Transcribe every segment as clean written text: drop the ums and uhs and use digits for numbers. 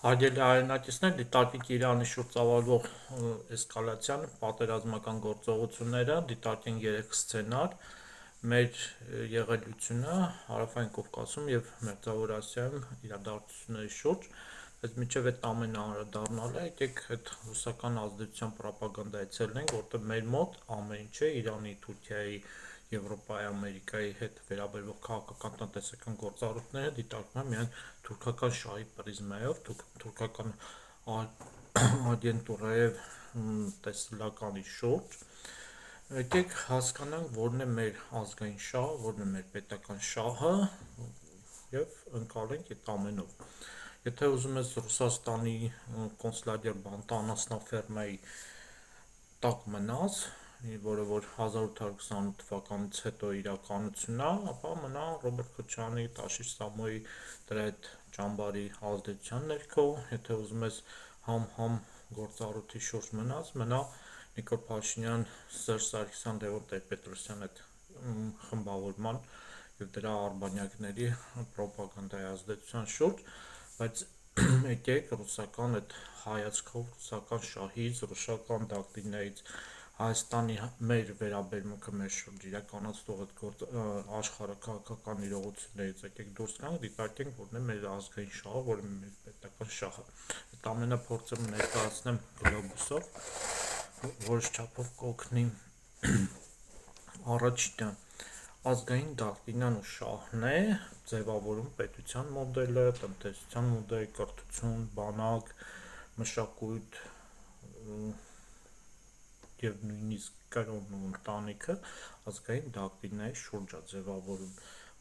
Հարգելի հայրենակիցներ, դիտարկենք Իրանի շուրջ ծավալվող էսկալացիան, պատերազմական գործողությունները, դիտարկենք 3 սցենար, մեր եղելությունը Հարավային Կովկասում և Մերձավոր Ասիայում իրադարձությունների շուրջ, բայց մինչև այդ ամենը անդրադառնալը, եկեք այդ ռուսական ազդեցության պրոպագանդայից ելնենք, որտեղ մեր մոտ ամեն ինչ է Իրանի, Թուրքիայի, Եվրոպայի, Ամերիկայի հետ վերաբերող քաղաքական տնտեսական գործառույթները դիտարկվում են միայն թուրքական շահի պրիզմայով, թուրքական ագենտուրայի տեսլականի շուրջ։ Եկեք հասկանանք, որն է մեր ազգային շահը, որն է մեր պետական շահը և ընկալենք այդ ամենով։ Եթե ուզում ես Ռուսաստանի կոնսուլյար անասնաֆերմայի տակ մնաս, որը որ 1828 թվականից հետո իրականությունն է, ապա մնա Ռոբերտ Քոչարյանի, Տաշիր Սամոյի դրա այդ ճամբարի ազդեցության ներքո, եթե ուզում ես համ գործառույթի շուրջ մնաս, մնա Նիկոլ Փաշինյան, Սերժ Սարգսյան, Լևոն Տեր-Պետրոսյան այդ խմբավորման և դրա արբանյակների պրոպագանդայի ազդեցության շուրջ, բայց եկեք ռուսական այդ հայացքով, ռուսական շահից, ռուսական դոկտրիններից Հայաստանի մեր վերաբերմունքը մեր շուրջ իրականացվող այդ աշխարհաքաղաքական իրողություններից եկեք դուրս գանք, դիտարկենք, որն է մեր ազգային շահը, որը մեր պետական շահը։ Այդ ամենը փորձեմ ներկայացնեմ գլոբուսով, որոշ չափով կօգնի։ Առաջինը ազգային դոկտրինան ու շահն է, ձևավորում պետության մոդելը, տնտեսության մոդել, կրթություն, բանակ, մշակույթ և նույնիսկ կրոնն ու ընտանիքը ազգային դոկտրինայի շուրջ է ձևավորում,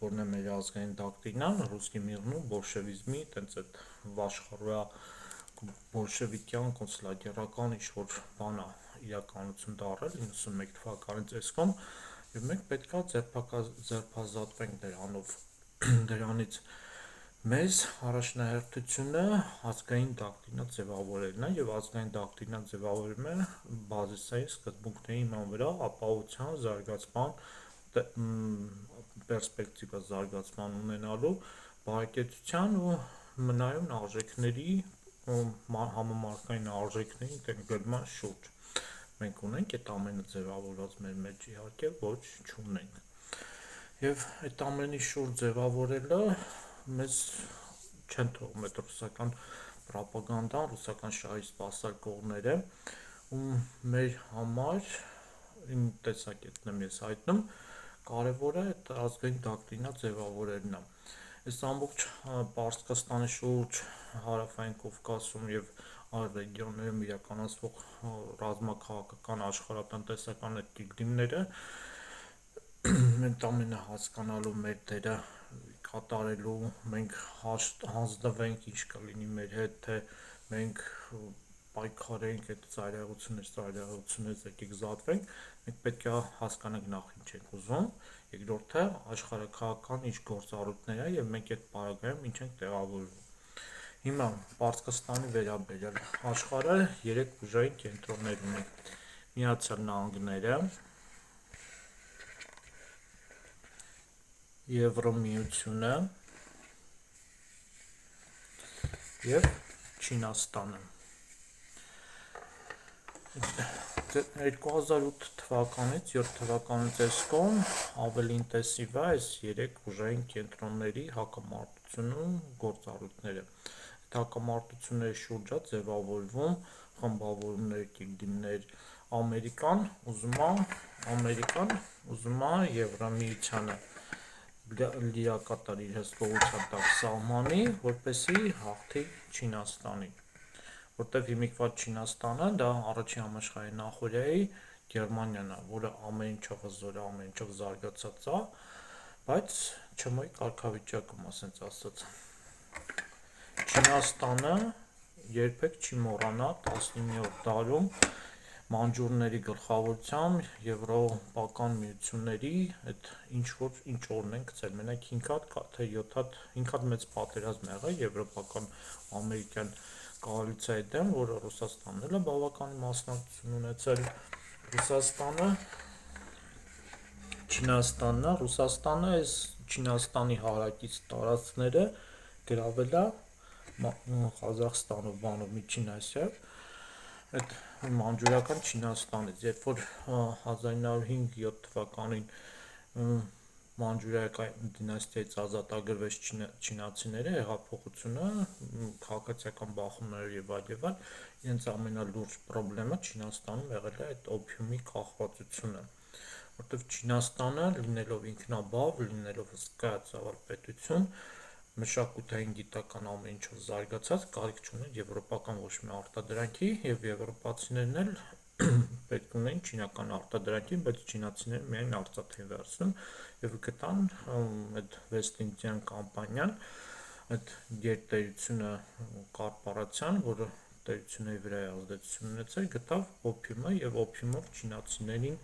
որն է մեր ազգային դոկտրինան, ռուսկի միրն ու բոլշևիզմի տենց այդ վաշխառոյա բոլշևիկյան կոնցլագերական ինչ-որ բան է իրականություն դառել 91 թվականի ծեսկում և մենք պետք է ձերբազատվենք դրանով, դրանից մեզ առաջնահերթությունը ազգային դոկտրինա ձևավորելն է և ազգային դոկտրինա ձևավորումը բազիսային սկզբունքների հիման վրա ապահովության, զարգացման, պերսպեկտիվա զարգացման ունենալու, բարեկեցության ու մնայուն արժեքների, համամարտկային արժեքների ընկերման շուրջ։ Մենք ունենք այդ ամենը ձևավորված մեր մեջ, իհարկե ոչ չունենք։ Եվ այդ ամենի շուրջ ձևավորելը մեզ չեն թողում այդ ռուսական պրոպագանդան, ռուսական շահի սպասարկողները, ու մեր համար, իմ տեսակետն եմ ես հայտնում, կարևորը այդ ազգային դոկտրինա ձևավորելն է։ Այս ամբողջ Պարսկաստանի շուրջ, Հարավային Կովկասում և այլ ռեգիոններում իրականացվող ռազմաքաղաքական աշխարհատնտեսական այդ տիգրիմները այդ ամենը հասկանալու մեր դերը կատարելու, մենք հանձնվենք ինչ կլինի մեր հետ, թե մենք պայքարենք այդ ծայրահեղությունից եկեք զատվենք, մենք պետք է հասկանանք նախ ինչ ենք ուզում, երկրորդը աշխարհաքաղաքական ինչ գործառույթներ է և մենք այդ պարագայում ինչ ենք տեղավորվում։ Հիմա Պարսկաստանի վերաբերյալ աշխարհը 3 ուժային կենտրոններ ունի՝ Միացյալ Նահանգները, Եվրամիությունը և Չինաստանը։ 2008 թվականից 7 թվականի ծեսկում ավելի ինտենսիվ է այս 3 ուժային կենտրոնների հակամարտությունն ու գործառույթները։ Այդ հակամարտությունների շուրջ է ձևավորվում խմբավորումներ, տիգրիմներ, Ամերիկան ուզում է Եվրամիությանը լիակատար իր հսկողության տակ սահմանի, որպեսզի հաղթի Չինաստանին, որտեղ հիմիկված Չինաստանը դա առաջին համաշխարհային նախօրյայի Գերմանիան է, որը ամեն ինչով հզոր է, ամեն ինչով զարգացած է, բայց ՉՄԷ կարգավիճակում, ասենց ասած։ Չինաստանը երբեք չի մոռանա 19-րդ դարում մանջուրների գլխավորությամբ եվրոպական միությունների այդ ինչ օրն են գցել, մենակ 5 հատ, թե 7 հատ, 5 հատ մեծ պատերազմ ա եղել եվրոպական ամերիկյան կոալիցիայի դեմ, որը Ռուսաստանն էլ է բավականին մասնակցություն ունեցել։ Ռուսաստանը այս Չինաստանի հարակից տարածքները գրավել է Ղազախստանով, բանով, Միջին Ասիայով, այդ մանջուրական Չինաստանից, երբ որ 1905-7 թվականին Մանջուրիական դինաստիայից ազատագրվեց չինացիները, հեղափոխությունը, քաղաքացիական բախումները եւ այլ, իրենց ամենալուրջ խնդրեմը Չինաստանում եղել է այդ օփիումի կախվածությունը, որտեղ Չինաստանը, լինելով ինքնաբավ, լինելով հսկայածավալ պետություն, մշակութային, գիտական ամեն ինչով զարգացած, կարիք չուներ եվրոպական ոչ մի արտադրանքի, եւ եվրոպացիներն էլ պետք ունեն չինական արտադրանքին, բայց չինացիները միայն արծաթ են վերցնում եւ գտան այդ West Indian կամպանիան, այդ գերտերությունը կորպորացիան, որը տերությունների վրա ազդեցություն ունեցել, գտավ օփիումը եւ օփիումով չինացիներին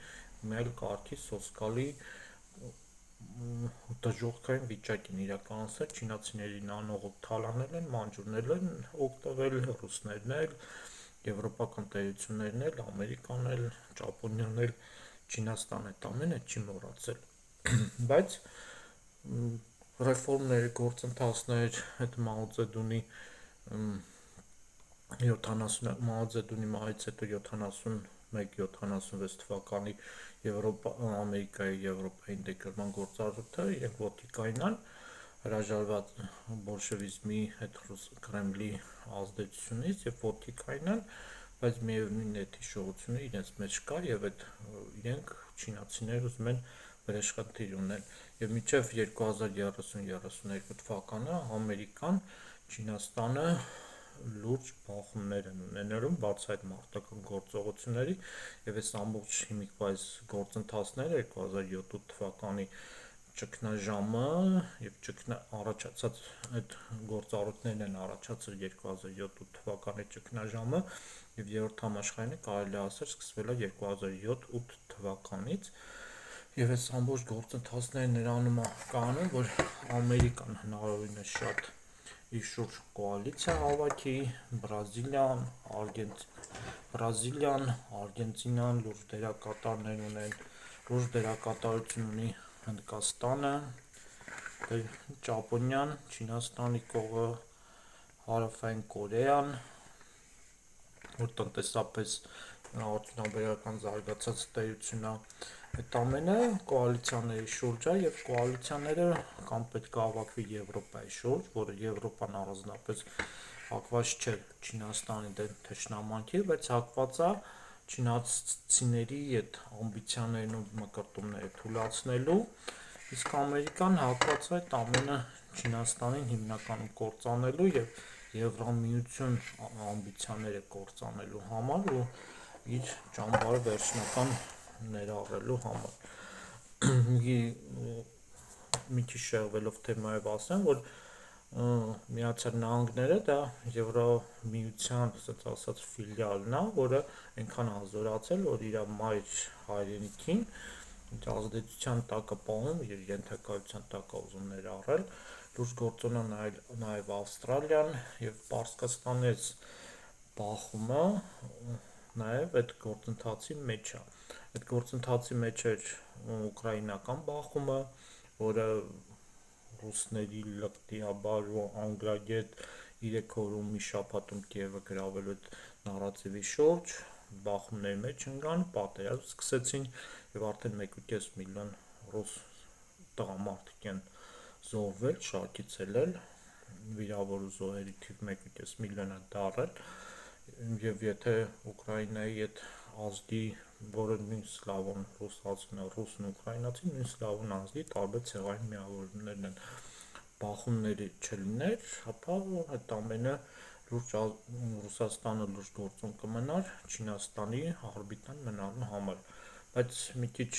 մի այլ կարգի սոսկալի դժոխքային վիճակին իրականացնել, չինացիներին անողոք թալանել են, մանջուրներ են օգտվել, ռուսներն էլ, եվրոպական տերություններն էլ, Ամերիկան էլ, Ճապոնիան էլ, Չինաստանը այդ ամենը չի մոռացել, բայց ռեֆորմներ, գործընթացներ, այդ Մաո Ցեդունի 70 Մաո Ցեդունի մահից հետո 71-76 թվականի Ամերիկայի Եվրոպայի ինտեգրման գործառույթը իրենք ոտքի կայնան հրաժարված բոլշևիզմի հետ Կրեմլի ազդեցությունից եւ ոտքի կայնան, բայց միևնույն է հիշողությունը իրենց մեջ կար եւ այդ իրենք չինացիները ուզում են վրեժխնդիր ունեն եւ մինչեւ 2030-32 թվականը Ամերիկան Չինաստանը լուրջ բախումներ են ունենալու բացի այդ մարտական գործողությունների եւ այս ամբողջ հիմիկվայս գործընթացները 2007 թվականի ճգնաժամը եւ առաջացած այդ գործառույթներն են առաջացել 2007 թվականի ճգնաժամը եւ երրորդ համաշխարհայինը կարելի ասել սկսվել է 2007-8 թվականից եւ այս ամբողջ գործընթացները նրանում կանոն որ Ամերիկան հնարավորինս շատ իր շուրջ կոալիցիա հավաքի, Բրազիլիան, Արգենտինան լուրջ դերակատարներ ունեն, լուրջ դերակատարություն ունի Հնդկաստանը, Ճապոնիան, Չինաստանի կողը, Հարավային Կորեան, որ տնտեսապես արդյունաբերական զարգացած տերություն է, այդ ամենը կոալիցիաների շուրջ է եւ կոալիցիաները կամ պետք է հավաքվի Եվրոպայի շուրջ, որը Եվրոպան առանձնապես հակված չէ Չինաստանի դեմ թշնամանքի, բայց հակված է չինացիների այդ ամբիցիաներն ու մկրտումները թույլատնելու, իսկ Ամերիկան հակված է այդ ամենը Չինաստանին հիմնականում կործանելու եւ Եվրամիություն ամբիցիաները կործանելու համար ու իր ճամբարը վերջնական ներառելու համար մի քիչ շեղվելով թեմայով ասեմ, որ Միացյալ Նահանգները դա Եվրամիության, ասած ֆիլիալն է, որը այնքան ազորացել, որ իր մայր հայրենիքին ազդեցության տակ է պահում, իր ենթակայության տակ է ուզում ներառել, լուրջ գործոն է նաև Ավստրալիան եւ Պարսկաստանից բախումը նաև այդ գործընթացի մեջ է։ Այդ գործընթացի մեջ էր ուկրաինական բախումը, որը ռուսների լկտիաբար ու անգլագետ 3 օրում մի շաբաթում Կիևը գրավելու այդ նարատիվի շուրջ բախումների մեջ ընկան, պատերազմ սկսեցին եւ արդեն 1.5 միլիոն ռուս տղամարդիկ են զոհվել, շարքից ելել, վիրավոր ու զոհերի թիվը 1.5 միլիոն է դարել եւ եթե Ուկրաինայի այդ ազգի, որը նույն սլավոն ռուս ազգն է, ռուսն ու ուկրաինացին, նույն սլավոն ազգի տարբեր ցեղային միավորումներն են բախումների չլիներ, ապա այդ ամենը լուրջ Ռուսաստանը լուրջ գործոն կմնար Չինաստանի արբիտրան մնալու համար, բայց մի քիչ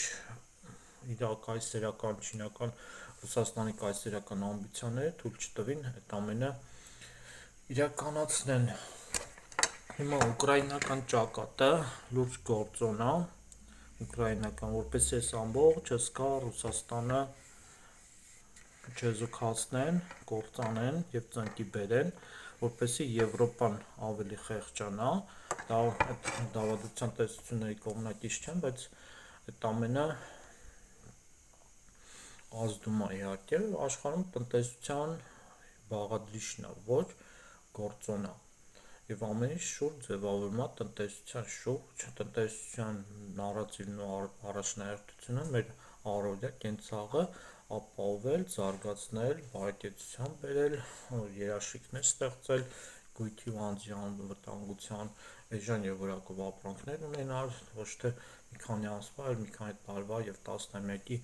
իր կայսերական չինական Ռուսաստանի կայսերական ամբիցիաները թույլ չտվին այդ ամենը իրականացնեն։ Հիմա ուկրաինական ճակատը լուրջ գործոն է, ուկրաինական, որպես այս ամբողջ հսկա Ռուսաստանը չեզոքացնեն, կործանեն եւ ծնկի բերեն, որպեսզի Եվրոպան ավելի խեղճանա, դա այդ դավադության տեսությունների կողմնակից չեմ, բայց այդ ամենը ազդում է իհարկե աշխարհում տնտեսության բաղադրիչն է, ոչ գործոնա եւ ամեն ինչ շուրջ ձևավորումա տնտեսության շուրջ, տնտեսության նարատիվն ու առաջնահերթությունը մեր առօրյա կենցաղը ապահովել, զարգացնել, բարեկեցության բերել, երաշխիքներ ստեղծել, գույքի ու անձի անվտանգության էժան եւ որակով ապրանքներ ունենալ, ոչ թե մի քանի ամսվա, այլ մի քանի տարվա եւ տասնամյակի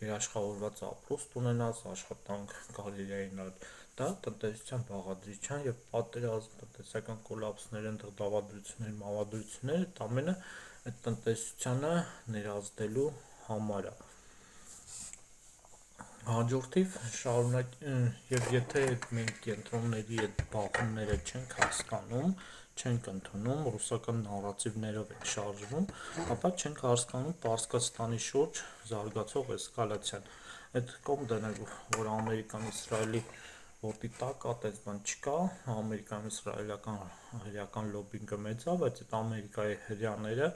երաշխավորված ապրուստ ունենալ, աշխատանք կարելի է ունենալ։ Դա տնտեսության բաղադրիչյան եւ պատերազմ, տնտեսական կոլապսներ, դավադրություններ, մավադրություններ, այդ ամենը այդ տնտեսությանը ներազդելու համար է։ Հաջորդիվ շարունակ եւ եթե մենք կենտրոնների այդ բախումները չենք հասկանում, չենք ընդունում, ռուսական նարատիվներով ենք շարժվում, ապա չենք հասկանում Պարսկաստանի շուրջ զարգացող էսկալացիան։ Այդ կողմ դնենք, որ Ամերիկան-Իսրայելի ոտի տակ այդպես բան չկա, ամերիկան-իսրայելական հրեական լոբինգը մեծ է, բայց այդ Ամերիկայի հրեաները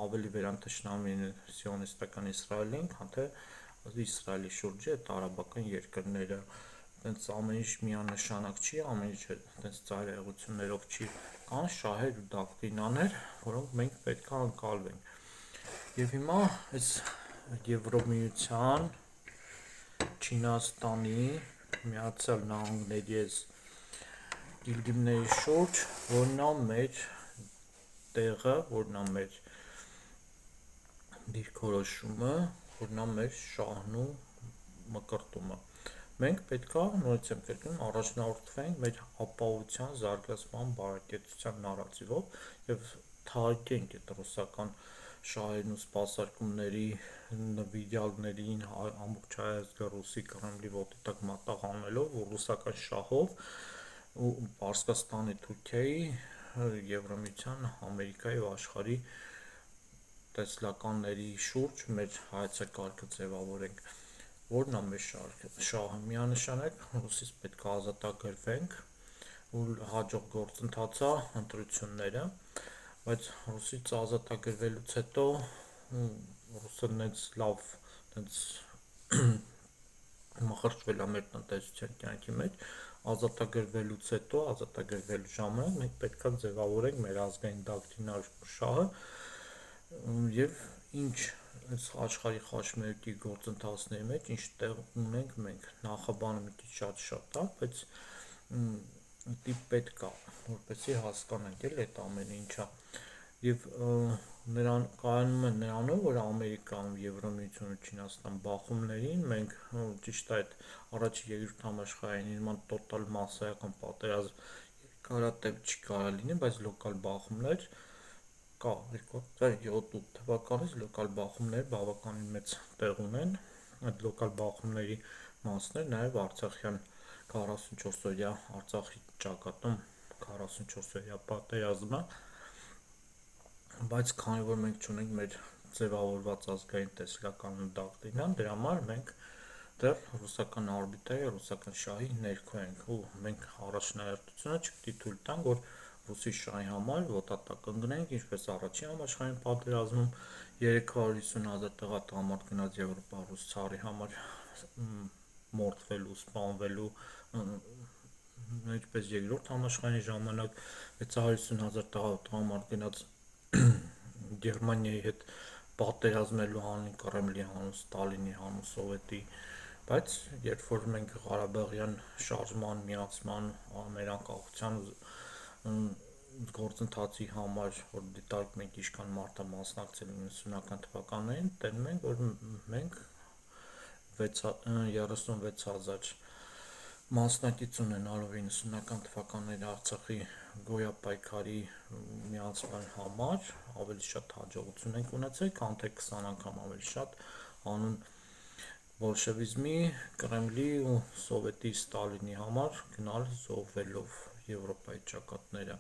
ավելի վերան թշնամի են սիոնիստական Իսրայելին, քան թե Իսրայելի շուրջի այդ արաբական երկրները։ Տենց ամեն ինչ միանշանակ չի, ամեն ինչ տենց ծայրահեղություններով չի, կան շահեր ու դոկտրինաներ, որոնք մենք պետք է ընկալվենք։ Եվ հիմա այս Եվրոմիության, Չինաստանի, Միացյալ Նահանգների այս գիլդիմների շուրջ, որն է մեր տեղը, որն է մեր դիրքորոշումը, որն է մեր շահն ու մկրտումը։ Մենք պետք է նորից եմ կրկնում առաջնորդվենք մեր ապահովության, զարգացման, բարեկեցության նարատիվով եւ թարգենք այդ ռուսական շահերն ու սպասարկումների նվիրյալներին ամբողջ հայազգը ռուսի Կրեմլի ոտի տակ մատաղ անելով ու ռուսական շահով ու Պարսկաստանի, Թուրքիայի, Եվրոմիության, Ամերիկայի ու աշխարհի տեսլականների շուրջ մեր հայեցակարգը ձևավորենք, որն է մեր շահը։ Միանշանակ ռուսից պետք է ազատագրվենք ու հաջող գործընթացա ընտրությունները, բայց ռուսից ազատագրվելուց հետո ռուսը նենց լավ նենց մխրճվել է մեր տնտեսության կյանքի մեջ, ազատագրվելուց հետո, ազատագրվելու ժամանակ մենք պետք է ձևավորենք մեր ազգային դոկտրինար շահը եւ ինչ այս աշխարհի խաչմերուկի գործընթացների մեջ ինչ տեղ ունենք մենք։ Նախաբանը մի քիչ շատ է, բայց դի պետք է, որպեսզի հասկանանք էլ այդ ամեն ինչը։ Եվ նրան կայանում է նրանով, որ Ամերիկան, Եվրոմիությունը, Չինաստան բախումներին մենք ճիշտ այդ առաջին երկրորդ համաշխարհային նման տոտալ մասսայական պատերազմ կարատև չի կարա լինի, բայց լոկալ բախումներ կա 2007 թվականից լոկալ բախումներ բավականին մեծ տեղ ունեն, այդ լոկալ բախումների մասն է նաև Արցախյան 44-օրյա Արցախի ճակատում 44-օրյա պատերազմը, բայց քանի որ մենք չունենք մեր ձևավորված ազգային տեսլականն ու դոկտրինան, դրա համար մենք դեռ ռուսական օրբիտայի, ռուսական շահի ներքո ենք ու մենք առաջնահերթությունը չպետք է թույլ տանք, որ ռուսի շահի համար ոտատակ ընկնենք, ինչպես առաջին համաշխարհային պատերազմում 350,000 տղամարդ գնաց Եվրոպա ռուս ցարի համար մորթվելու, սպանվելու, ինչպես երկրորդ համաշխարհային ժամանակ 650,000 տղամարդ գնաց Գերմանիայի հետ պատերազմելու հանուն Կրեմլի հանուն, Ստալինի հանուն, Սովետի, բայց երբ որ մենք Ղարաբաղյան շարժման, միացման, մեր անկախության գործընթացի համար, որ դիտարկում ենք ինչքան մարդ է մասնակցել 90-ական թվականներին, տենում ենք, որ մենք 36,000 մասնակից ունենալով 90-ական թվականների Արցախի գոյապայքարի միացման համար ավելի շատ հաջողություն ենք ունեցել, քան թե 20 անգամ ավելի շատ հանուն բոլշևիզմի, Կրեմլի ու Սովետի Ստալինի համար գնալ զոհվելով Եվրոպայի ճակատները։